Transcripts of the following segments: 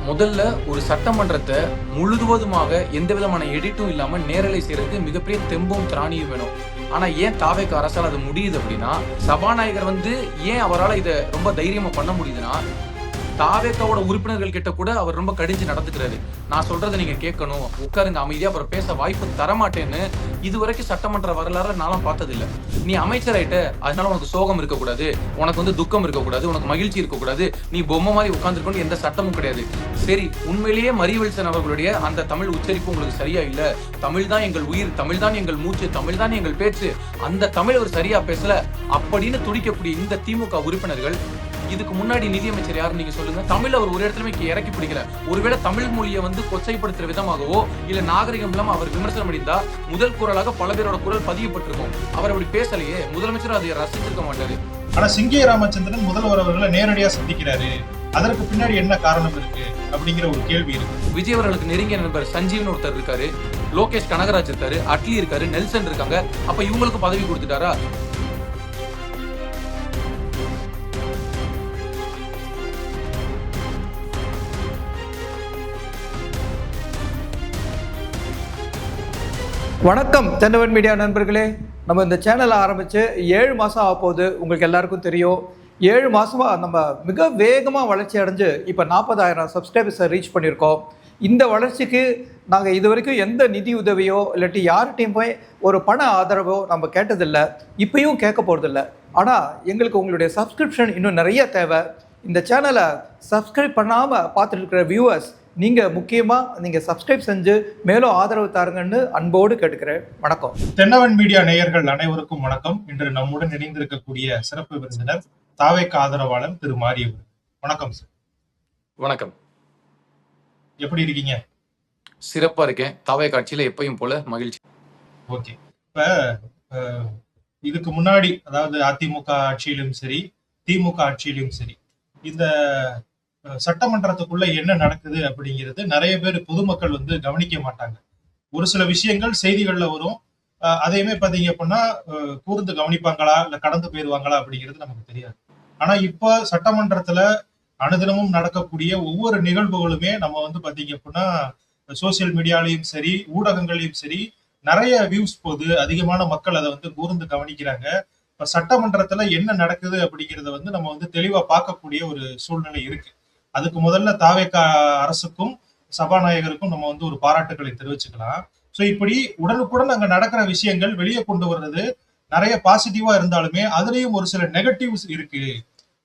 முதல்ல ஒரு சட்டமன்றத்தை முழுவதுமாக எந்த விதமான எடிட்டும் இல்லாம நேரலை செய்யறதுக்கு மிகப்பெரிய தெம்பும் திராணியும் வேணும். ஆனா ஏன் தாவேக அரசால் அது முடியுது அப்படின்னா, சபாநாயகர் ஏன் அவரால் இதை ரொம்ப தைரியமா பண்ண முடியுதுன்னா, தாவேக்காவோட உறுப்பினர்கள் கிட்ட கூட அவர் ரொம்ப கடிஞ்சு நடந்துக்கிறாரு. நான் சொல்றதை நீங்க கேட்கணும், உட்காருங்க அமைதியா, அப்புறம் பேச வாய்ப்பு தரமாட்டேன்னு இதுவரைக்கும் சட்டமன்ற வரலாறு நானும் பார்த்ததில்லை. நீ அமைச்சராயிட்ட, அதனால உனக்கு சோகம் இருக்கக்கூடாது, உனக்கு துக்கம் இருக்கக்கூடாது, உனக்கு மகிழ்ச்சி இருக்கக்கூடாது, நீ பொம்மை மாதிரி உட்கார்ந்துருக்கணும் எந்த சட்டமும் கிடையாது. சரி, உண்மையிலேயே மரியவெல்சன் அவர்களுடைய அந்த தமிழ் உச்சரிப்பு உங்களுக்கு சரியா இல்ல, தமிழ் தான் எங்கள் உயிர், தமிழ் தான் எங்கள் மூச்சு, தமிழ் தான் எங்கள் பேச்சு, அந்த தமிழ் அவர் சரியா பேசல அப்படின்னு துடிக்கக்கூடிய இந்த திமுக உறுப்பினர்கள், இதுக்கு முன்னாடி நிதியமைச்சர் யாருன்னு நீங்க சொல்லுங்க. தமிழ் அவர் ஒரு இடத்துலயுமே இறக்கி பிடிக்கல. ஒருவேளை தமிழ் மொழியை கொச்சைப்படுத்துற விதமாகவோ இல்ல நாகரிகம் இல்லாம அவர் விமர்சனம் அடைந்தா முதல் குரலாக பல பேரோட குரல் பதியப்பட்டிருக்கும். அவர் அப்படி பேசலையே, முதலமைச்சர் அதை ரசிச்சிருக்க மாட்டாரு. ஆனா சிங்கே ராமச்சந்திரன் முதல்வர் அவர்களை நேரடியா சந்திக்கிறாரு. அதற்கு பின்னாடி என்ன காரணம் இருக்கு அப்படிங்கிற ஒரு கேள்வி இருக்கு. விஜய் அவர்களுக்கு நெருங்கிய நண்பர் சஞ்சீவன் ஒருத்தர் இருக்காரு, லோகேஷ் கனகராஜ் இருக்காரு, அட்லி இருக்காரு, நெல்சன் இருக்காங்க. அப்ப இவங்களுக்கு பதவி கொடுத்துட்டாரா? வணக்கம் தென்னவன் மீடியா நண்பர்களே. நம்ம இந்த சேனலை ஆரம்பித்து 7 மாதம் ஆகப்போகுது. உங்களுக்கு எல்லாருக்கும் தெரியும், 7 மாதமாக நம்ம மிக வேகமாக வளர்ச்சி அடைஞ்சு இப்போ 40,000 சப்ஸ்கிரைபர்ஸை ரீச் பண்ணியிருக்கோம். இந்த வளர்ச்சிக்கு நாங்கள் இது வரைக்கும் எந்த நிதி உதவியோ இல்லாட்டி யார்கிட்டையும் போய் ஒரு பண ஆதரவோ நம்ம கேட்டதில்லை, இப்பயும் கேட்க போகிறதில்ல. ஆனால் எங்களுக்கு உங்களுடைய சப்ஸ்கிரிப்ஷன் இன்னும் நிறைய தேவை. இந்த சேனலை சப்ஸ்கிரைப் பண்ணாமல் பார்த்துட்டு இருக்கிற வியூவர்ஸ், நீங்கள் முக்கியமாக சப்ஸ்கிரைப் செஞ்சு மேலும் ஆதரவு தாருங்கன்னு அன்போடு கேட்டுக்கிறேன். வணக்கம். தென்னவன் மீடியா நேயர்கள் அனைவருக்கும் வணக்கம். இன்று நம்முடன் இணைந்திருக்கக்கூடிய சிறப்பு விருந்தினர் தாவேக ஆதரவாளர் திரு மாரியவர். வணக்கம் சார். வணக்கம். எப்படி இருக்கீங்க? சிறப்பா இருக்கேன். தாவேக ஆட்சியில எப்பயும் போல மகிழ்ச்சி. ஓகே. இப்ப இதுக்கு முன்னாடி, அதாவது அதிமுக ஆட்சியிலும் சரி திமுக ஆட்சியிலும் சரி, இந்த சட்டமன்றத்துக்குள்ள என்ன நடக்குது அப்படிங்கிறது நிறைய பேர் பொதுமக்கள் கவனிக்க மாட்டாங்க. ஒரு சில விஷயங்கள் செய்திகள்ல வரும், அதையுமே பாத்தீங்க அப்படின்னா கூர்ந்து கவனிப்பாங்களா இல்ல கடந்து போயிருவாங்களா அப்படிங்கிறது நமக்கு தெரியாது. ஆனா இப்ப சட்டமன்றத்துல அனுதினமும் நடக்கக்கூடிய ஒவ்வொரு நிகழ்வுகளுமே நம்ம பாத்தீங்க அப்படின்னா சோசியல் மீடியாலையும் சரி ஊடகங்களையும் சரி நிறைய வியூஸ் போகுது, அதிகமான மக்கள் அதை கூர்ந்து கவனிக்கிறாங்க. இப்ப சட்டமன்றத்துல என்ன நடக்குது அப்படிங்கறத நம்ம தெளிவா பார்க்கக்கூடிய ஒரு சூழ்நிலை இருக்கு. அதுக்கு முதல்ல தாவேக அரசுக்கும் சபாநாயகருக்கும் நம்ம ஒரு பாராட்டுகளை தெரிவிச்சுக்கலாம். சோ இப்படி உடனுக்குடன் அங்க நடக்கிற விஷயங்கள் வெளியே கொண்டு வர்றது நிறைய பாசிட்டிவா இருந்தாலுமே அதுலயும் ஒரு சில நெகட்டிவ்ஸ் இருக்கு.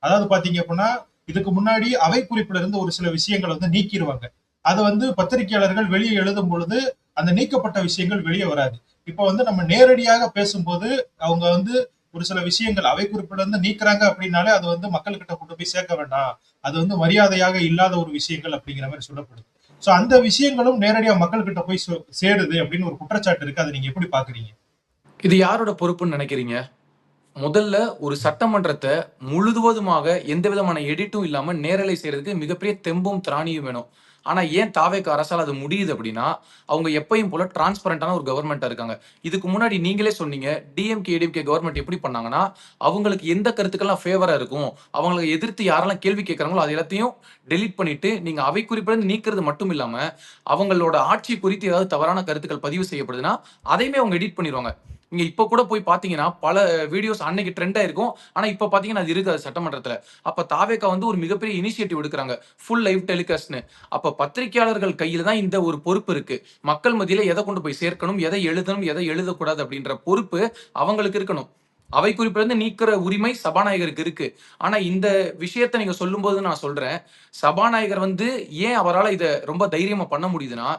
அதாவது பாத்தீங்க அப்படின்னா இதுக்கு முன்னாடி அவை குறிப்பில இருந்து ஒரு சில விஷயங்களை நீக்கிடுவாங்க. அதை பத்திரிகையாளர்கள் வெளியே எழுதும் பொழுது அந்த நீக்கப்பட்ட விஷயங்கள் வெளியே வராது. இப்ப நம்ம நேரடியாக பேசும்போது அவங்க ஒரு சில விஷயங்கள் அவை குறிப்பில இருந்து நீக்கிறாங்க அப்படின்னாலே அது மக்கள்கிட்ட கொண்டு போய் சேர்க்க வேண்டாம், அது மரியாதையாக இல்லாத ஒரு விஷயங்கள் அப்படிங்கிற மாதிரி சொல்லப்படுது. சோ அந்த விஷயங்களும் நேரடியா மக்கள்கிட்ட போய் சேருது அப்படின்னு ஒரு குற்றச்சாட்டு இருக்கு. அதை நீங்க எப்படி பாக்குறீங்க? இது யாரோட பொறுப்புன்னு நினைக்கிறீங்க? முதல்ல ஒரு சட்டமன்றத்தை முழுவதுமாக எந்த விதமான எடிட்டும் இல்லாம நேரலை செய்யறதுக்கு மிகப்பெரிய தெம்பும் திராணியும் வேணும். ஆனா ஏன் தாவேக அரசால் அது முடியுது அப்படின்னா, அவங்க எப்பயும் போல டிரான்ஸ்பரண்டான ஒரு கவர்மெண்டா இருக்காங்க. இதுக்கு முன்னாடி நீங்களே சொன்னீங்க, டிஎம்கே ஏடிஎம்கே கவர்மெண்ட் எப்படி பண்ணாங்கன்னா, அவங்களுக்கு எந்த கருத்துக்கெல்லாம் ஃபேவரா இருக்கும், அவங்களுக்கு எதிர்த்து யாரெல்லாம் கேள்வி கேட்கறாங்களோ அது எல்லாத்தையும் டெலீட் பண்ணிட்டு நீங்க அவை குறிப்பிலிருந்து நீக்கிறது மட்டும் இல்லாம, அவங்களோட ஆட்சி குறித்து ஏதாவது தவறான கருத்துக்கள் பதிவு செய்யப்படுதுன்னா அதையுமே அவங்க எடிட் பண்ணிடுவாங்க. நீங்க இப்ப கூட போய் பாத்தீங்கன்னா பல வீடியோஸ் அன்னைக்கு ட்ரெண்டா இருக்கும், ஆனா இப்ப பாத்தீங்கன்னா அது இருக்காது சட்டமன்றத்துல. அப்ப தாவேகா ஒரு மிகப்பெரிய இனிஷியேட்டிவ் எடுக்கிறாங்க, ஃபுல் லைவ் டெலிகாஸ்ட்னு. அப்ப பத்திரிகையாளர்கள் கையில தான் இந்த ஒரு பொறுப்பு இருக்கு. மக்கள் மத்தியில எதை கொண்டு போய் சேர்க்கணும், எதை எழுதணும், எதை எழுதக்கூடாது அப்படின்ற பொறுப்பு அவங்களுக்கு இருக்கணும். அவை குறிப்பிலிருந்து நீக்கிற உரிமை சபாநாயகருக்கு இருக்கு. ஆனா இந்த விஷயத்த நீங்க சொல்லும் போது நான் சொல்றேன், சபாநாயகர் ஏன் அவரால் இதை ரொம்ப தைரியமா பண்ண முடியுதுன்னா,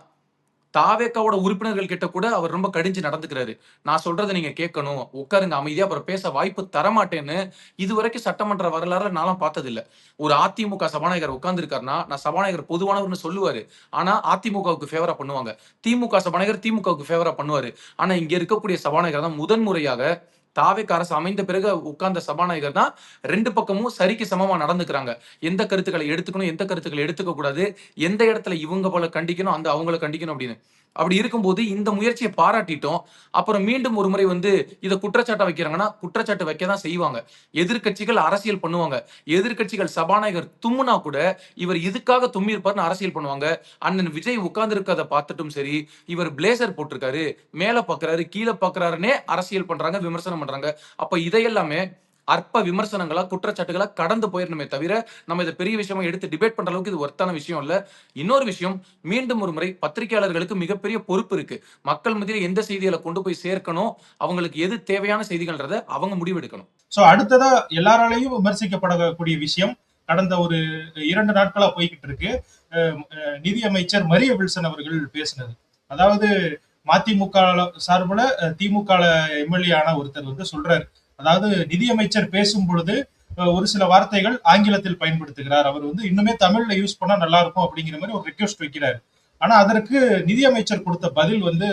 தாவேக்காவோட உறுப்பினர்கள் கிட்ட கூட அவர் ரொம்ப கடிஞ்சு நடந்துக்கிறாரு. நான் சொல்றதை நீங்க கேட்கணும், உட்காருங்க அமைதியா, அப்புறம் பேச வாய்ப்பு தரமாட்டேன்னு இதுவரைக்கும் சட்டமன்ற வரலாறு நானும் பார்த்ததில்லை. ஒரு அதிமுக சபாநாயகர் உட்கார்ந்து இருக்காருன்னா, நான் சபாநாயகர் பொதுவானவர்னு சொல்லுவாரு, ஆனா அதிமுகவுக்கு ஃபேவரா பண்ணுவாங்க. திமுக சபாநாயகர் திமுகவுக்கு ஃபேவரா பண்ணுவாரு. ஆனா இங்க இருக்கக்கூடிய சபாநாயகர் தான் முதன்முறையாக தாவேக அரசு அமைந்த பிறகு உட்கார்ந்த சபாநாயகர் தான் 2 பக்கமும் சரிக்கு சமமா நடந்துக்கிறாங்க. எந்த கருத்துக்களை எடுத்துக்கணும், எந்த கருத்துக்களை எடுத்துக்க கூடாது, எந்த இடத்துல இவங்க போல கண்டிக்கணும், அவங்கள கண்டிக்கணும் அப்படின்னு. அப்படி இருக்கும்போது இந்த முயற்சியை பாராட்டிட்டோம். அப்புறம் மீண்டும் ஒரு முறை வந்து இத குற்றச்சாட்டா வைக்கிறாங்கன்னா, குற்றச்சாட்டு வைக்க தான் செய்வாங்க. எதிர்க்கட்சிகள் அரசியல் பண்ணுவாங்க. எதிர்க்கட்சிகள் சபாநாயகர் தும்முனா கூட, இவர் இதுக்காக தும்மியிருப்பார்ன்னு அரசியல் பண்ணுவாங்க. அண்ணன் விஜய் உட்கார்ந்திருக்கிறத பார்த்துட்டும் சரி, இவர் பிளேசர் போட்டிருக்காரு, மேல பார்க்கிறாரு, கீழ பார்க்கிறாருன்னே அரசியல் பண்றாங்க, விமர்சனம் பண்றாங்க. அப்ப இதையெல்லாமே அற்ப விமர்சனங்களா, குற்றச்சாட்டுகளா கடந்து போயிரணுமே தவிர, நம்ம இத பெரிய விஷயமா எடுத்து டிபேட் பண்ற அளவுக்கு இது ஒர்த்தான விஷயம் இல்ல. இன்னொரு விஷயம், மீண்டும் ஒரு முறை பத்திரிகையாளர்களுக்கு மிகப்பெரிய பொறுப்பு இருக்கு. மக்கள் மத்தியில எந்த செய்திகள கொண்டு போய் சேர்க்கணும், அவங்களுக்கு எது தேவையான செய்திகள்ன்றத அவங்க முடிவெடுக்கணும். சோ அடுத்ததா எல்லாராலையும் விமர்சிக்கப்படக்கூடிய விஷயம் கடந்த ஒரு 2 நாட்களா போய்கிட்டு இருக்கு. நிதியமைச்சர் மரிய வில்சன் அவர்கள் பேசினது. அதாவது மதிமுக சார்புல திமுக எம்எல்ஏ ஆன ஒருத்தர் வந்து சொல்றாரு. அதாவது நிதியமைச்சர் பேசும் பொழுது ஒரு சில வார்த்தைகள் ஆங்கிலத்தில் பயன்படுத்துகிறார். அவர் வந்து இன்னுமே தமிழ்ல யூஸ் பண்ணா நல்லா இருக்கும் அப்படிங்கிற மாதிரி ஒரு ரிக்வெஸ்ட் வைக்கிறாரு. ஆனா அதற்கு நிதியமைச்சர் கொடுத்த பதில் வந்து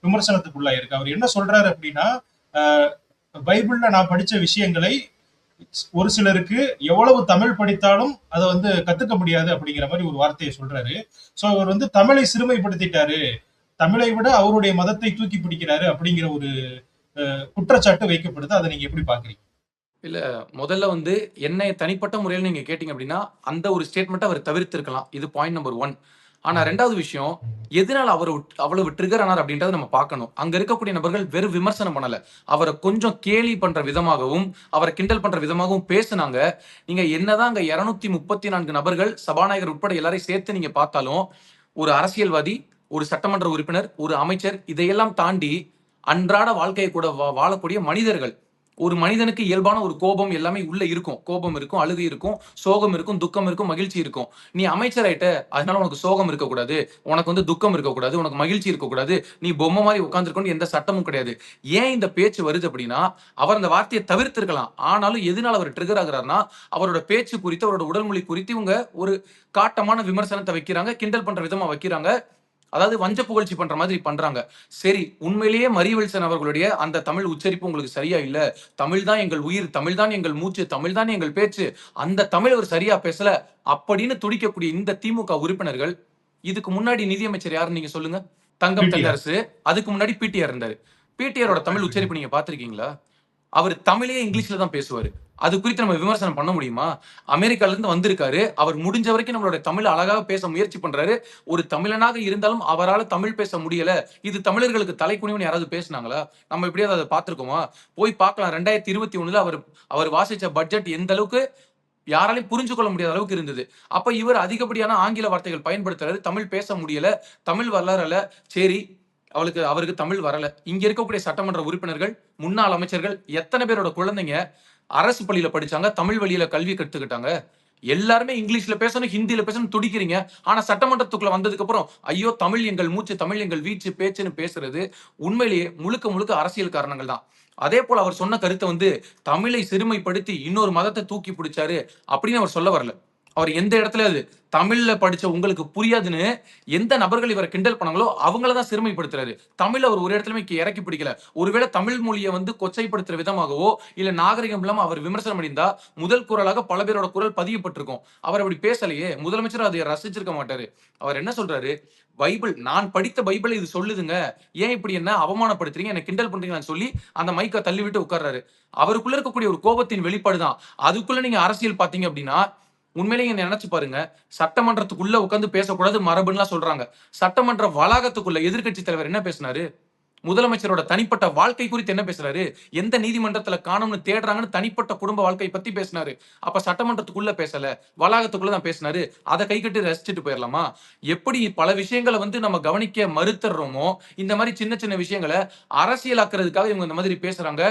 விமர்சனத்துக்குள்ளா இருக்கு. அவர் என்ன சொல்றாரு அப்படின்னா, பைபிள்ல நான் படிச்ச விஷயங்களை ஒரு சிலருக்கு எவ்வளவு தமிழ் படித்தாலும் அதை வந்து கத்துக்க முடியாது அப்படிங்கிற மாதிரி ஒரு வார்த்தையை சொல்றாரு. சோ அவர் வந்து தமிழை சிறுமைப்படுத்திட்டாரு, தமிழை விட அவருடைய மதத்தை தூக்கி பிடிக்கிறாரு அப்படிங்கிற ஒரு குற்றச்சாட்டு வைக்கப்படுது. அதை நீங்க எப்படி பாக்குறீங்க? இல்ல, முதல்ல வந்து என்னை தனிப்பட்ட முறையில நீங்க கேட்டீங்க அப்படின்னா, அந்த ஒரு ஸ்டேட்மெண்ட்ட அவர் தவிர்த்திருக்கலாம். இது பாயிண்ட் நம்பர் 1. ஆனா 2வது விஷயம், எதனால அவரு அவ்வளவு ட்ரிகர் ஆனார் அப்படின்றத நம்ம பார்க்கணும். அங்க இருக்கக்கூடிய நபர்கள் வெறும் விமர்சனம் பண்ணல. அவர கொஞ்சம் கேலி பண்ற விதமாகவும், அவர கிண்டல் பண்ற விதமாகவும் பேசுனாங்க. நீங்க என்னதான் அங்க 234 நபர்கள், சபாநாயகர் உட்பட எல்லாரையும் சேர்த்து நீங்க பார்த்தாலும், ஒரு அரசியல்வாதி, ஒரு சட்டமன்ற உறுப்பினர், ஒரு அமைச்சர் இதையெல்லாம் தாண்டி அன்றாட வாழ்க்கையை கூட வாழக்கூடிய மனிதர்கள். ஒரு மனிதனுக்கு இயல்பான ஒரு கோபம் எல்லாமே உள்ள இருக்கும். கோபம் இருக்கும், அழுகை இருக்கும், சோகம் இருக்கும், துக்கம் இருக்கும், மகிழ்ச்சி இருக்கும். நீ அமைச்சர் ஆயிட்ட, அதனால உனக்கு சோகம் இருக்கக்கூடாது, உனக்கு வந்து துக்கம் இருக்கக்கூடாது, உனக்கு மகிழ்ச்சி இருக்கக்கூடாது, நீ பொம்மை மாதிரி உட்கார்ந்துருக்கணும்னு எந்த சட்டமும் கிடையாது. ஏன் இந்த பேச்சு வருது அப்படின்னா, அவர் அந்த வார்த்தையை தவிர்த்திருக்கலாம். ஆனாலும் எதனால அவர் ட்ரிகர் ஆகுறாருன்னா, அவரோட பேச்சு குறித்து, அவரோட உடல் மொழி குறித்து இவங்க ஒரு காட்டமான விமர்சனத்தை வைக்கிறாங்க, கிண்டல் பண்ற விதமா வைக்கிறாங்க. அதாவது வஞ்ச புகழ்ச்சி பண்ற மாதிரி பண்றாங்க. சரி, உண்மையிலேயே மரிய வில்சன் அவர்களுடைய அந்த தமிழ் உச்சரிப்பு உங்களுக்கு சரியா இல்ல. தமிழ் தான் எங்கள் உயிர், தமிழ் தான் எங்கள் மூச்சு, தமிழ் தான் எங்கள் பேச்சு. அந்த தமிழ் அவர் சரியா பேசல அப்படின்னு துடிக்கக்கூடிய இந்த திமுக உறுப்பினர்கள், இதுக்கு முன்னாடி நிதியமைச்சர் யாருன்னு நீங்க சொல்லுங்க? தங்கம் தென்னரசு. அதுக்கு முன்னாடி பிடிஆர் இருந்தாரு. பிடிஆரோட தமிழ் உச்சரிப்பு நீங்க பார்த்திருக்கீங்களா? அவர் தமிழே இங்கிலீஷ்ல தான் பேசுவாரு. அது குறித்து நம்ம விமர்சனம் பண்ண முடியுமா? அமெரிக்கால இருந்து வந்திருக்காரு. அவர் முடிஞ்ச வரைக்கும் நம்மளுடைய தமிழ அழகாக பேச முயற்சி பண்றாரு. ஒரு தமிழனாக இருந்தாலும் அவரால தமிழ் பேச முடியல. இது தமிழர்களுக்கு தலைகுனிவுன்னு யாராவது பேசுனாங்களா? நம்ம எப்படியாவது அத பார்த்திருக்கோமா? போய் பார்க்கலாம். 2021ல அவர் வாசிச்ச பட்ஜெட் எந்த அளவுக்கு யாராலையும் புரிஞ்சு கொள்ள முடியாத அளவுக்கு இருந்தது. அப்ப இவர் அதிகப்படியான ஆங்கில வார்த்தைகள் பயன்படுத்துறாரு. தமிழ் பேச முடியல. தமிழ் வரல. சரி, அவருக்கு தமிழ் வரல. இங்க இருக்கக்கூடிய சட்டமன்ற உறுப்பினர்கள், முன்னாள் அமைச்சர்கள் எத்தனை பேரோட குழந்தைங்க அரசு பள்ளியில படிச்சாங்க, தமிழ் வழியில கல்வி கத்துக்கிட்டாங்க. எல்லாருமே இங்கிலீஷ்ல பேசணும், ஹிந்தியில பேசணும் துடிக்கிறீங்க. ஆனா சட்டமன்றத்துக்குள்ள வந்ததுக்கு அப்புறம் ஐயோ தமிழ் எங்கள் மூச்சு, தமிழ் எங்கள் வீச்சு, பேச்சுன்னு பேசுறது உண்மையிலேயே முழுக்க முழுக்க அரசியல் காரணங்கள் தான். அதே போல அவர் சொன்ன கருத்தை வந்து தமிழை சிறுமைப்படுத்தி இன்னொரு மதத்தை தூக்கி பிடிச்சாரு அப்படின்னு அவர் சொல்ல வரல. அவர் எந்த இடத்துல அது தமிழ்ல படிச்ச உங்களுக்கு புரியாதுன்னு எந்த நபர்கள் இவரை கிண்டல் பண்ணாங்களோ அவங்கள தான் சிறுமைப்படுத்துறாரு. தமிழ் அவர் ஒரு இடத்துலயுமே இறக்கி பிடிக்கல. ஒருவேளை தமிழ் மொழியை வந்து கொச்சைப்படுத்துற விதமாகவோ இல்ல நாகரிகம் இல்லாம அவர் விமர்சனம் பண்ணியிருந்தா முதல் குரலாக பல பேரோட குரல் பதியப்பட்டிருக்கும். அவர் அப்படி பேசலையே. முதலமைச்சர் அதை ரசிச்சிருக்க மாட்டாரு. அவர் என்ன சொல்றாரு? பைபிள், நான் படித்த பைபிள் இது சொல்லுதுங்க, ஏன் இப்படி என்ன அவமானப்படுத்துறீங்க, என்ன கிண்டல் பண்றீங்கன்னு சொல்லி அந்த மைக்க தள்ளி விட்டு உட்கார்றாரு. அவருக்குள்ள இருக்கக்கூடிய ஒரு கோபத்தின் வெளிப்பாடுதான். அதுக்குள்ள நீங்க அரசியல் பாத்தீங்க அப்படின்னா உண்மையிலேயே நினைச்சு பாருங்க. சட்டமன்றத்துக்குள்ள உட்கார்ந்து பேசக்கூடாது மரபுன்னு சொல்றாங்க. சட்டமன்ற வளாகத்துக்குள்ள எதிர்க்கட்சி தலைவர் என்ன பேசினாரு? முதலமைச்சரோட தனிப்பட்ட வாழ்க்கை குறித்து என்ன பேசுறாரு? எந்த நீதிமன்றத்துல காணும்னு தேடுறாங்கன்னு தனிப்பட்ட குடும்ப வாழ்க்கை பத்தி பேசினாரு. அப்ப சட்டமன்றத்துக்குள்ள பேசல, வளாகத்துக்குள்ள தான் பேசினாரு. அதை கை கட்டி ரசிச்சுட்டு போயிடலாமா? எப்படி பல விஷயங்களை வந்து நம்ம கவனிக்க மறுத்துறோமோ, இந்த மாதிரி சின்ன சின்ன விஷயங்களை அரசியலாக்குறதுக்காக இவங்க இந்த மாதிரி பேசுறாங்க.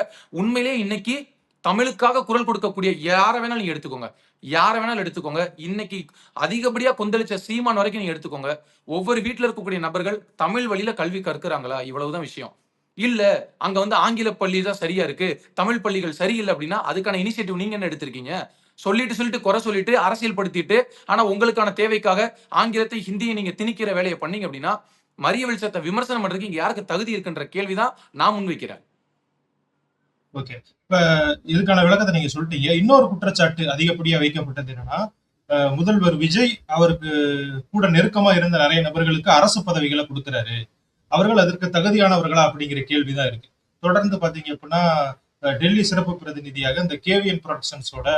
உண்மையிலேயே இன்னைக்கு தமிழுக்காக குரல் கொடுக்கக்கூடிய யாரை வேணாலும் நீங்க எடுத்துக்கோங்க, யாரை வேணாலும் எடுத்துக்கோங்க. இன்னைக்கு அதிகப்படியா கொந்தளிச்ச சீமான் வரைக்கும் நீங்க எடுத்துக்கோங்க. ஒவ்வொரு வீட்டுல இருக்கக்கூடிய நபர்கள் தமிழ் வழியில கல்வி கற்கிறாங்களா? இவ்வளவுதான் விஷயம். இல்ல அங்க வந்து ஆங்கில பள்ளி தான் சரியா இருக்கு, தமிழ் பள்ளிகள் சரியில்லை அப்படின்னா அதுக்கான இனிஷியேட்டிவ் நீங்க என்ன எடுத்திருக்கீங்க? சொல்லிட்டு குறை சொல்லிட்டு அரசியல் படுத்திட்டு, ஆனா உங்களுக்கான தேவைக்காக ஆங்கிலத்தை ஹிந்தியை நீங்க திணிக்கிற வேலையை பண்ணீங்க அப்படின்னா மரிய வில்சத்தை விமர்சனம் பண்றதுக்கு இங்க யாருக்கு தகுதி இருக்குன்ற கேள்விதான் நான் முன்வைக்கிறேன். ஓகே, இப்ப இதுக்கான விளக்கத்தை நீங்க சொல்லிட்டீங்க. இன்னொரு குற்றச்சாட்டு அதிகப்படியா வைக்கப்பட்டது என்னன்னா, முதல்வர் விஜய் அவருக்கு கூட நெருக்கமா இருந்த நிறைய நபர்களுக்கு அரசு பதவிகளை கொடுக்கிறாரு. அவர்கள் அதற்கு தகுதியானவர்களா அப்படிங்கிற கேள்விதான் இருக்கு. தொடர்ந்து பாத்தீங்க அப்படின்னா டெல்லி சிறப்பு பிரதிநிதியாக இந்த கேவிஎன் ப்ரொடக்ஷன்ஸோட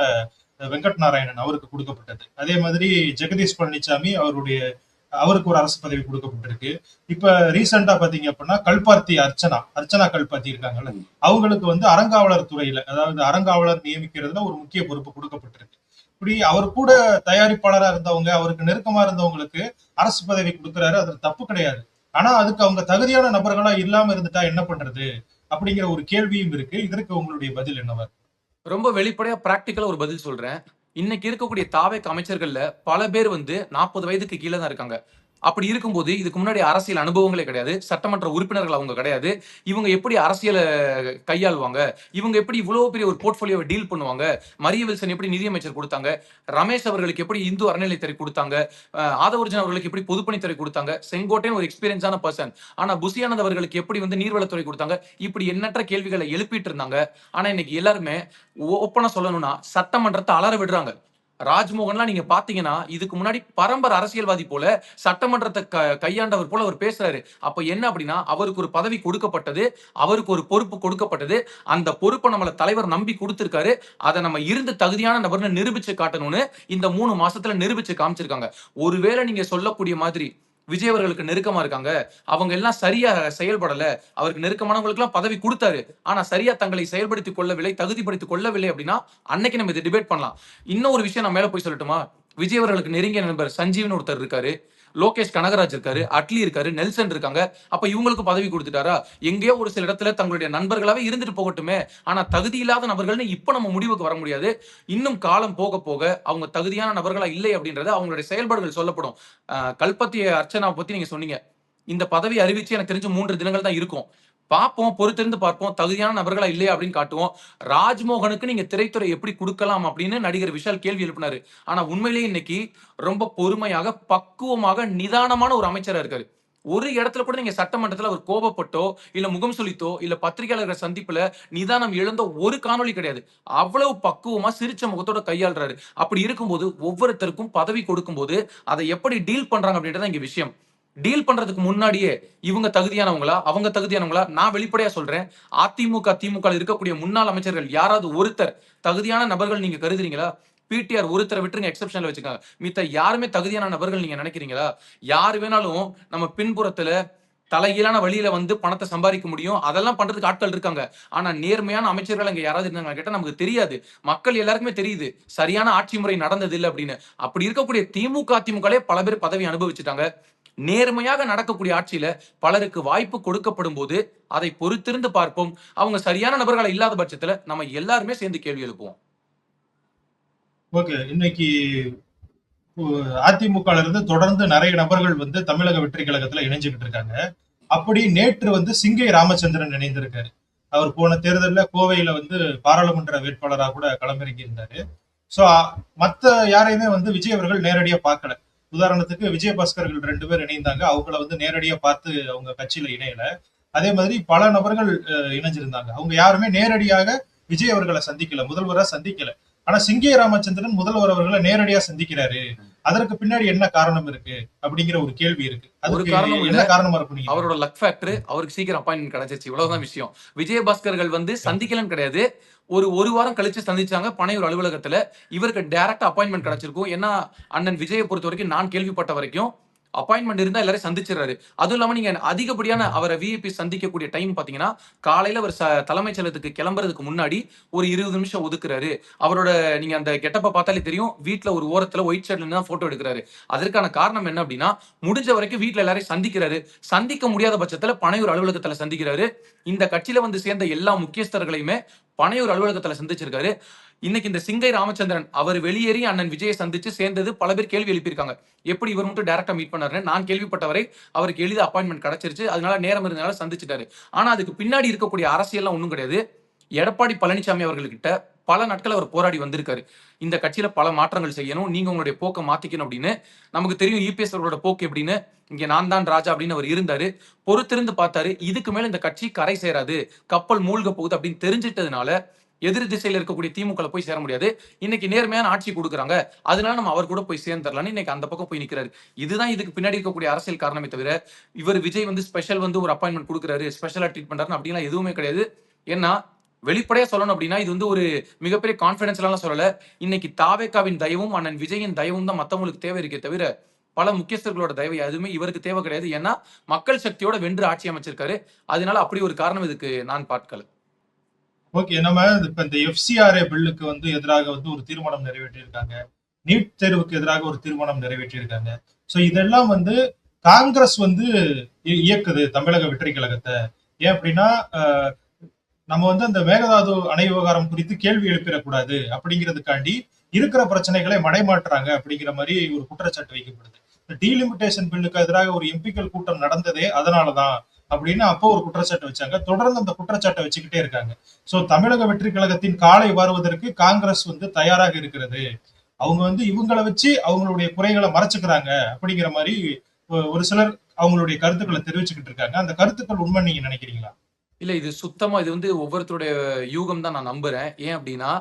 வெங்கட் நாராயணன் அவருக்கு கொடுக்கப்பட்டது. அதே மாதிரி ஜெகதீஷ் பழனிசாமி அவருக்கு ஒரு அரசு பதவி கொடுக்கப்பட்டிருக்கு. இப்ப ரீசெண்டா பாத்தீங்க அப்படின்னா கல்பார்த்தி அர்ச்சனா கல்பார்த்தி இருக்காங்கல்ல, அவங்களுக்கு வந்து அறங்காவலர் துறையில, அதாவது அறங்காவலர் நியமிக்கிறதுல ஒரு முக்கிய பொறுப்பு கொடுக்கப்பட்டிருக்கு. இப்படி அவர் கூட தயாரிப்பாளரா இருந்தவங்க, அவருக்கு நெருக்கமா இருந்தவங்களுக்கு அரசு பதவி கொடுக்கிறாரு, அது தப்பு கிடையாது. ஆனா அதுக்கு அவங்க தகுதியான நபர்களா இல்லாம இருந்துட்டா என்ன பண்றது அப்படிங்கிற ஒரு கேள்வியும் இருக்கு. இதற்கு உங்களுடைய பதில் என்னவா? ரொம்ப வெளிப்படையா பிராக்டிக்கலா ஒரு பதில் சொல்றேன். இன்னைக்கு இருக்கக்கூடிய தாவேக் அமைச்சர்கள்ல பல பேர் வந்து 40 வயதுக்கு கீழ தான் இருக்காங்க. அப்படி இருக்கும்போது இதுக்கு முன்னாடி அரசியல் அனுபவங்களே கிடையாது. சட்டமன்ற உறுப்பினர்கள் அவங்க கிடையாது. இவங்க எப்படி அரசியல கையாளுவாங்க? இவங்க எப்படி இவ்வளவு பெரிய ஒரு போர்ட்ஃபோலியோவை டீல் பண்ணுவாங்க? மரிய வில்சன் எப்படி நிதியமைச்சர் கொடுத்தாங்க? ரமேஷ் அவர்களுக்கு எப்படி இந்து அறநிலையத்துறை கொடுத்தாங்க? ஆதவர்ஜன் அவர்களுக்கு எப்படி பொதுப்பணித்துறை கொடுத்தாங்க? செங்கோட்டையன் ஒரு எக்ஸ்பீரியன்ஸான பர்சன். ஆனா புசியானந்த் அவர்களுக்கு எப்படி வந்து நீர்வளத்துறை கொடுத்தாங்க? இப்படி எண்ணற்ற கேள்விகளை எழுப்பிட்டு இருந்தாங்க. ஆனா இன்னைக்கு எல்லாருமே ஓப்பனா சொல்லணும்னா சட்டமன்றத்தை அலற விடுறாங்க. ராஜ்மோகன்லாம் நீங்க பாத்தீங்கன்னா இதுக்கு முன்னாடி பரம்பரை அரசியல்வாதி போல சட்டமன்றத்தை கையாண்டவர் போல அவர் பேசுறாரு. அப்ப என்ன அப்படின்னா அவருக்கு ஒரு பதவி கொடுக்கப்பட்டது, அவருக்கு ஒரு பொறுப்பு கொடுக்கப்பட்டது, அந்த பொறுப்பை நம்மள தலைவர் நம்பி கொடுத்திருக்காரு. அதை நம்ம இருந்து தகுதியான நபர்னு நிரூபிச்சு காட்டணும்னு இந்த 3 மாசத்துல நிரூபிச்சு காமிச்சிருக்காங்க. ஒருவேளை நீங்க சொல்லக்கூடிய மாதிரி விஜய் அவர்களுக்கு நெருக்கமா இருக்காங்க, அவங்க எல்லாம் சரியா செயல்படல, அவருக்கு நெருக்கமானவங்களுக்கு எல்லாம் பதவி கொடுத்தாரு, ஆனா சரியா தங்களை செயல்படுத்திக் கொள்ளவில்லை, தகுதிப்படுத்திக் கொள்ளவில்லை அப்படின்னா அன்னைக்கு நம்ம இதை டிபேட் பண்ணலாம். இன்னும் ஒரு விஷயம் நான் மேல போய் சொல்லட்டுமா? விஜய் அவர்களுக்கு நெருங்கிய நண்பர் சஞ்சீவன் ஒருத்தர் இருக்காரு, லோகேஷ் கனகராஜ் இருக்காரு, அட்லி இருக்காரு, நெல்சன் இருக்காங்க. அப்ப இவங்களுக்கு பதவி கொடுத்துட்டாரா? எங்கேயோ ஒரு சில இடத்துல தங்களுடைய நண்பர்களாவே இருந்துட்டு போகட்டுமே, ஆனா தகுதி இல்லாத நபர்கள்னு இப்ப நம்ம முடிவுக்கு வர முடியாது. இன்னும் காலம் போக போக அவங்க தகுதியான நபர்களா இல்லை அப்படின்றது அவங்களுடைய செயல்பாடுகள் சொல்லப்படும். கல்பத்தி அர்ச்சனா பத்தி நீங்க சொன்னீங்க. இந்த பதவி அறிவிச்சு எனக்கு தெரிஞ்சு 3 தினங்கள் தான் இருக்கும். பார்ப்போம், பொறுத்திருந்து பார்ப்போம். தகுதியான நபர்களா இல்லையா அப்படின்னு காட்டுவோம். ராஜ்மோகனுக்கு நீங்க திரைத்துறை எப்படி கொடுக்கலாம் அப்படின்னு நடிகர் விஷால் கேள்வி எழுப்பினாரு. ஆனா உண்மையிலேயே இன்னைக்கு ரொம்ப பொறுமையாக, பக்குவமாக, நிதானமான ஒரு அமைச்சரா இருக்காரு. ஒரு இடத்துல கூட நீங்க சட்டமன்றத்துல அவர் கோபப்பட்டோ, இல்ல முகம் சுளித்தோ, இல்ல பத்திரிகையாளர்கள் சந்திப்புல நிதானம் இழந்த ஒரு காணொளி கிடையாது. அவ்வளவு பக்குவமா சிரிச்ச முகத்தோட கையாளுறாரு. அப்படி இருக்கும்போது ஒவ்வொருத்தருக்கும் பதவி கொடுக்கும்போது அதை எப்படி டீல் பண்றாங்க அப்படின்றது இங்க விஷயம். டீல் பண்றதுக்கு முன்னாடியே இவங்க தகுதியானவங்களா, அவங்க தகுதியானவங்களா? நான் வெளிப்படையா சொல்றேன். அதிமுக, திமுக இருக்கக்கூடிய முன்னாள் அமைச்சர்கள் யாராவது ஒருத்தர் தகுதியான நபர்கள் நீங்க கருதுறீங்களா? பிடிஆர் ஒருத்தரை விட்டுருங்க, எக்ஸெப்ஷன்ல வச்சுக்கோங்க. மித்த யாருமே தகுதியான நபர்கள் நீங்க நினைக்கிறீங்களா? யாரு வேணாலும் நம்ம பின்புறத்துல தலைகீழான வழியில வந்து பணத்தை சம்பாதிக்க முடியும். அதெல்லாம் பண்றதுக்கு ஆட்கள் இருக்காங்க. ஆனா நேர்மையான அமைச்சர்கள் அங்க யாராவது இருந்தாங்க கேட்டா நமக்கு தெரியாது. மக்கள் எல்லாருக்குமே தெரியுது. சரியான ஆட்சி முறை நடந்தது இல்ல அப்படின்னு. அப்படி இருக்கக்கூடிய திமுக, அதிமுகலே பல பேர் பதவி அனுபவிச்சுட்டாங்க. நேர்மையாக நடக்கக்கூடிய ஆட்சியில பலருக்கு வாய்ப்பு கொடுக்கப்படும் போது அதை பொறுத்திருந்து பார்ப்போம். அவங்க சரியான நபர்களா இல்லாத பட்சத்துல நம்ம எல்லாருமே சேர்ந்து கேள்வி எழுப்புவோம். ஓகே, இன்னைக்கு அதிமுக இருந்து தொடர்ந்து நிறைய நபர்கள் வந்து தமிழக வெற்றி கழகத்துல இணைஞ்சுக்கிட்டு இருக்காங்க. அப்படி நேற்று வந்து சிங்கை ராமச்சந்திரன் இணைந்திருக்காரு. அவர் போன தேர்தலில் கோவையில வந்து பாராளுமன்ற வேட்பாளராக கூட களமிறங்கி இருந்தாரு. சோ மத்த யாரையுமே வந்து விஜய் அவர்கள் நேரடியா பார்க்கல. உதாரணத்துக்கு விஜயபாஸ்கர்கள் 2 பேர் இணைந்தாங்க, அவங்கள வந்து நேரடியா பார்த்து அவங்க கட்சியில இணையல. அதே மாதிரி பல நபர்கள் இணைஞ்சிருந்தாங்க, அவங்க யாருமே நேரடியாக விஜய் அவர்களை சந்திக்கல, முதல்வரா சந்திக்கல. ஆனா சிங்கை ராமச்சந்திரன் முதல்வர் அவர்களை நேரடியா சந்திக்கிறாரு. அதற்கு பின்னாடி என்ன காரணம் இருக்கு அப்படிங்கிற ஒரு கேள்வி இருக்கு. ஒரு காரணம் என்ன காரணமா இருக்கும்? அவரோட லக் ஃபேக்டர், அவருக்கு சீக்கிரம் அப்பாயின்மெண்ட் கிடைச்சிருச்சு, இவ்வளவுதான் விஷயம். விஜயபாஸ்கர்கள் வந்து சந்திக்கலன்னு கிடையாது, ஒரு வாரம் கழிச்சு சந்திச்சாங்க பனையூர் அலுவலகத்துல. இவருக்கு டைரக்டா அப்பாயின்மெண்ட் கிடைச்சிருக்கும். ஏன்னா அண்ணன் விஜயை பொறுத்த வரைக்கும் நான் கேள்விப்பட்ட வரைக்கும் அப்பாயின்மெண்ட் இருந்தா எல்லாரும் சந்திச்சிடறாரு. அதுவும் இல்லாம நீங்க அதிகப்படியான அவரை விஐபி சந்திக்கக்கூடிய டைம் பாத்தீங்கன்னா காலையில அவர் தலைமைச் செயலகத்துக்கு கிளம்புறதுக்கு முன்னாடி ஒரு 20 நிமிஷம் ஒதுக்குறாரு. அவரோட நீங்க அந்த கெட்டப்ப பார்த்தாலே தெரியும், வீட்டுல ஒரு ஓரத்துல ஒயிட் ஷர்ட்ல தான் போட்டோ எடுக்கிறாரு. அதற்கான காரணம் என்ன அப்படின்னா முடிஞ்ச வரைக்கும் வீட்டுல எல்லாரையும் சந்திக்கிறாரு. சந்திக்க முடியாத பட்சத்துல பனையூர் அலுவலகத்துல சந்திக்கிறாரு. இந்த கட்சியில வந்து சேர்ந்த எல்லா முக்கியஸ்தர்களையுமே பனையூர் அலுவலகத்துல சந்திச்சிருக்காரு. இன்னைக்கு இந்த சிங்கை ராமச்சந்திரன் அவர் வெளியேறி அண்ணன் விஜயை சந்திச்சு சேர்ந்தது பல பேர் கேள்வி எழுப்பியிருக்காங்க. எப்படி இவர் மட்டும் டைரக்டா மீட் பண்ணாரு? நான் கேள்விப்பட்டவரை அவருக்கு எளித அப்பாயின்மெண்ட் கிடைச்சிருச்சு, அதனால நேரம் இருந்தனால சந்திச்சிட்டாரு. ஆனா அதுக்கு பின்னாடி இருக்கக்கூடிய அரசியல்லாம் ஒண்ணும் கிடையாது. எடப்பாடி பழனிசாமி அவர்கள்கிட்ட பல நாட்கள் அவர் போராடி வந்திருக்காரு. இந்த கட்சியில பல மாற்றங்கள் செய்யணும், நீங்க உங்களுடைய போக்கை மாத்திக்கணும் அப்படின்னு. நமக்கு தெரியும் இபிஎஸ் அவரோட போக்கு எப்படின்னு. இங்க நான் தான் ராஜா அப்படின்னு அவர் இருந்தாரு. பொறுத்திருந்து பார்த்தாரு. இதுக்கு மேல இந்த கட்சி கரை சேராது, கப்பல் மூழ்க போகுது அப்படின்னு தெரிஞ்சிட்டதுனால எதிர் திசையில இருக்கக்கூடிய திமுக போய் சேர முடியாது. இன்னைக்கு நேர்மையான ஆட்சி கொடுக்குறாங்க, அதனால நம்ம அவர் கூட போய் சேர்ந்துடலாம்னு இன்னைக்கு அந்த பக்கம் போய் நிக்கிறாரு. இதுதான் இதுக்கு பின்னாடி இருக்கக்கூடிய அரசியல் காரணமே தவிர, இவர் விஜய் வந்து ஸ்பெஷல் வந்து ஒரு அப்பாயின்மெண்ட் கொடுக்குறாரு, ஸ்பெஷலா ட்ரீட் பண்றாரு அப்படிலாம் எதுவுமே கிடையாது. ஏன்னா வெளிப்படையா சொல்லணும் அப்படின்னா இது வந்து ஒரு மிகப்பெரிய கான்பிடன்ஸ்லாம் சொல்லல. இன்னைக்கு தாவேகாவின் தயவும் அண்ணன் விஜயின் தயவும் தான் மத்தவங்களுக்கு தேவை இருக்கே தவிர பல முக்கியஸ்தர்களோட தயவு எதுவுமே இவருக்கு தேவை கிடையாது. ஏன்னா மக்கள் சக்தியோட வென்று ஆட்சி அமைச்சிருக்காரு. அதனால அப்படி ஒரு காரணம் இதுக்கு நான் பார்க்கல. ஓகே, நம்ம இப்ப இந்த FCRA பில்லுக்கு வந்து எதிராக வந்து ஒரு தீர்மானம் நிறைவேற்றியிருக்காங்க. நீட் தேர்வுக்கு எதிராக ஒரு தீர்மானம் நிறைவேற்றியிருக்காங்க. சோ இதெல்லாம் வந்து காங்கிரஸ் வந்து இயக்குது தமிழக வெற்றி கழகத்தை. ஏன் அப்படின்னா நம்ம வந்து அந்த மேகதாது அணை விவகாரம் குறித்து கேள்வி எழுப்பிடக்கூடாது அப்படிங்கிறதுக்காண்டி இருக்கிற பிரச்சனைகளை மடைமாற்றுறாங்க அப்படிங்கிற மாதிரி ஒரு குற்றச்சாட்டு வைக்கப்படுது. டீலிமிட்டேஷன் பில்லுக்கு எதிராக ஒரு எம்பிக்கள் கூட்டம் நடந்ததே அதனாலதான் அப்படின்னு அப்போ ஒரு குற்றச்சாட்டு வச்சாங்க. தொடர்ந்து அந்த குற்றச்சாட்டை வச்சுக்கிட்டே இருக்காங்க. சோ தமிழக வெற்றி கழகத்தின் காலை வருவதற்கு காங்கிரஸ் வந்து தயாராக இருக்கிறது. அவங்க வந்து இவங்களை வச்சு அவங்களுடைய குறைகளை மறைச்சுக்கிறாங்க அப்படிங்கிற மாதிரி ஒரு சிலர் அவங்களுடைய கருத்துக்களை தெரிவிச்சுக்கிட்டு இருக்காங்க. அந்த கருத்துக்கள் உண்மை நீங்க நினைக்கிறீங்களா? இல்ல இது சுத்தமா இது வந்து ஒவ்வொருத்தருடைய யூகம் தான் நான் நம்புறேன். ஏன் அப்படின்னா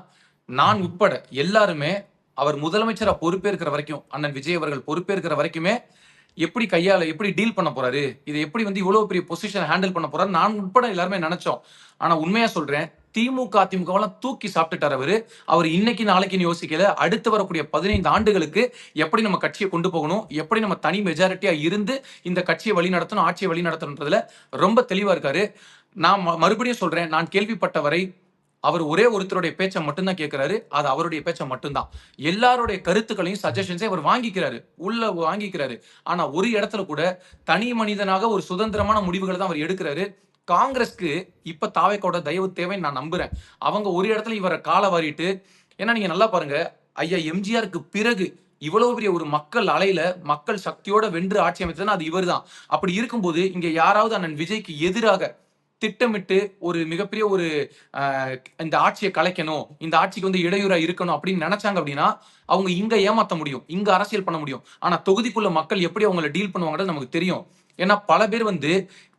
நான் உட்பட எல்லாருமே அவர் முதலமைச்சரா பொறுப்பேற்கிற வரைக்கும் அண்ணன் விஜய் அவர்கள் பொறுப்பேற்கிற வரைக்குமே எப்படி கையால எப்படி டீல் பண்ண போறாரு, இதை எப்படி வந்து இவ்வளவு பெரிய பொசிஷன் ஹேண்டில் பண்ண போறாரு நான் உட்பட எல்லாருமே நினைச்சோம். ஆனா உண்மையா சொல்றேன், திமுக அதிமுகவெல்லாம் தூக்கி சாப்பிட்டுட்டார் அவரு. அவர் இன்னைக்கு நாளைக்குன்னு யோசிக்கல. அடுத்து வரக்கூடிய 15 ஆண்டுகளுக்கு எப்படி நம்ம கட்சியை கொண்டு போகணும், எப்படி நம்ம தனி மெஜாரிட்டியா இருந்து இந்த கட்சியை வழி நடத்தணும், ஆட்சியை வழி நடத்தணுன்றதுல ரொம்ப தெளிவா இருக்காரு. நான் மறுபடியும் சொல்றேன், நான் கேள்விப்பட்ட வரை அவர் ஒரே ஒருத்தருடைய பேச்சை மட்டும்தான் கேட்கிறாரு. அது அவருடைய பேச்சை மட்டும்தான். எல்லாருடைய கருத்துக்களையும் சஜஷன்ஸை அவர் வாங்கிக்கிறாரு, உள்ள வாங்கிக்கிறாரு. ஆனா ஒரு இடத்துல கூட தனி மனிதனாக ஒரு சுதந்திரமான முடிவுகளை தான் அவர் எடுக்கிறாரு. காங்கிரஸ்க்கு இப்ப தாவேக்காவோட தயவு தேவைன்னு நான் நம்புறேன். அவங்க ஒரு இடத்துல இவரை கால வாரிட்டு, ஏன்னா நீங்க நல்லா பாருங்க, ஐயா எம்ஜிஆருக்கு பிறகு இவ்வளவு பெரிய ஒரு மக்கள் அலையில மக்கள் சக்தியோட வென்று ஆட்சி அமைத்ததுன்னா அது இவர் தான். அப்படி இருக்கும்போது இங்க யாராவது அண்ணன் விஜய்க்கு எதிராக திட்டமிட்டு ஒரு மிகப்பெரிய ஒரு இந்த ஆட்சியை கலைக்கணும், இந்த ஆட்சிக்கு வந்து இடையூறா இருக்கணும் அப்படின்னு நினைச்சாங்க அப்படின்னா அவங்க இங்க ஏமாத்த முடியும், இங்க அரசியல் பண்ண முடியும். ஆனா தொகுதிக்குள்ள மக்கள் எப்படி அவங்களை டீல் பண்ணுவாங்கன்னு நமக்கு தெரியும். ஏன்னா பல பேர் வந்து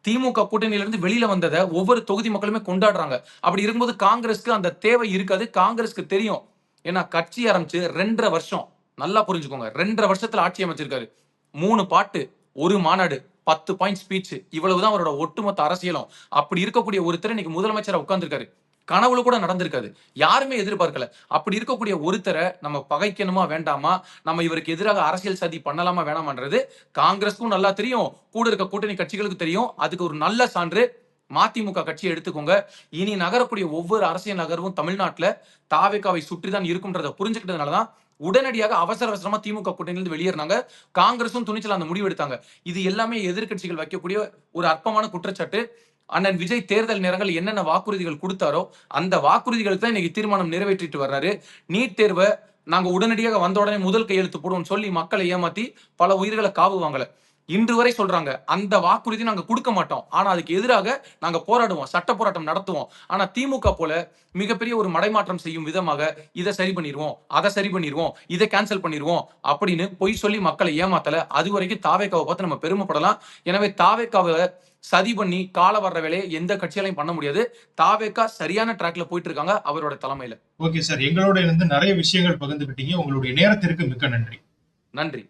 திமுக கூட்டணியில இருந்து வெளியில வந்ததை ஒவ்வொரு தொகுதி மக்களுமே கொண்டாடுறாங்க. அப்படி இருக்கும்போது காங்கிரஸ்க்கு அந்த தேவை இருக்காது. காங்கிரஸ்க்கு தெரியும். ஏன்னா கட்சி ஆரம்பிச்சு 2.5 வருஷம், நல்லா புரிஞ்சுக்கோங்க, 2.5 வருஷத்துல ஆட்சி அமைச்சிருக்காரு. 3 பாட்டு, 1 மாநாடு, 10 பாயிண்ட் ஸ்பீச், இவ்வளவுதான் அவரோட ஒட்டுமொத்த அரசியலும். அப்படி இருக்கக்கூடிய ஒருத்தர் இன்னைக்கு முதலமைச்சரா உட்கார்ந்துருக்காரு. கனவுல கூட நடந்திருக்காது, யாருமே எதிர்பார்க்கல. அப்படி இருக்கக்கூடிய ஒருத்தரை நம்ம பகைக்கணுமா வேண்டாமா, நம்ம இவருக்கு எதிராக அரசியல் சதி பண்ணலாமா வேணாமான்றது காங்கிரஸ்க்கும் நல்லா தெரியும், கூட இருக்க கூட்டணி கட்சிகளுக்கு தெரியும். அதுக்கு ஒரு நல்ல சான்று மதிமுக கட்சியை எடுத்துக்கோங்க. இனி நகரக்கூடிய ஒவ்வொரு அரசியல் நகர்வும் தமிழ்நாட்டுல தாவேகாவை சுற்றிதான் இருக்கும்ன்றதை புரிஞ்சுக்கிட்டதுனாலதான் உடனடியாக அவசர அவசரமா திமுக கூட்டணியிலிருந்து வெளியேறினாங்க. காங்கிரசும் துணிச்சல் அந்த முடிவு எடுத்தாங்க. இது எல்லாமே எதிர்கட்சிகள் வைக்கக்கூடிய ஒரு அற்பமான குற்றச்சாட்டு. அண்ணன் விஜய் தேர்தல் நேரங்கள் என்னென்ன வாக்குறுதிகள் கொடுத்தாரோ அந்த வாக்குறுதிகளுக்கு தான் இன்னைக்கு தீர்மானம் நிறைவேற்றிட்டு வர்றாரு. நீட் தேர்வை நாங்க உடனடியாக வந்த உடனே முதல் கையெழுத்து போடுவோம் சொல்லி மக்களை ஏமாத்தி பல உயிர்களை காவு வாங்கல. இன்று வரை சொல்றாங்க அந்த வாக்குறுதி நாங்க கொடுக்க மாட்டோம், ஆனா அதுக்கு எதிராக நாங்க போராடுவோம், சட்ட போராட்டம் நடத்துவோம். ஆனா திமுக போல மிகப்பெரிய ஒரு மடைமாற்றம் செய்யும் விதமாக இதை சரி பண்ணிடுவோம், அதை சரி பண்ணிடுவோம், இதை கேன்சல் பண்ணிடுவோம் அப்படின்னு பொய் சொல்லி மக்களை ஏமாத்தல. அது வரைக்கும் தாவேக்காவை பார்த்து நம்ம பெருமைப்படலாம். எனவே தாவேக்காவை சதி பண்ணி கால வர்ற வேலையை எந்த கட்சியாலையும் பண்ண முடியாது. தாவேக்கா சரியான ட்ராக்ல போயிட்டு இருக்காங்க அவரோட தலைமையில. ஓகே சார், எங்களோட இருந்து நிறைய விஷயங்கள் பகிர்ந்துக்கிட்டீங்க. உங்களுடைய நேரத்திற்கு மிக்க நன்றி. நன்றி.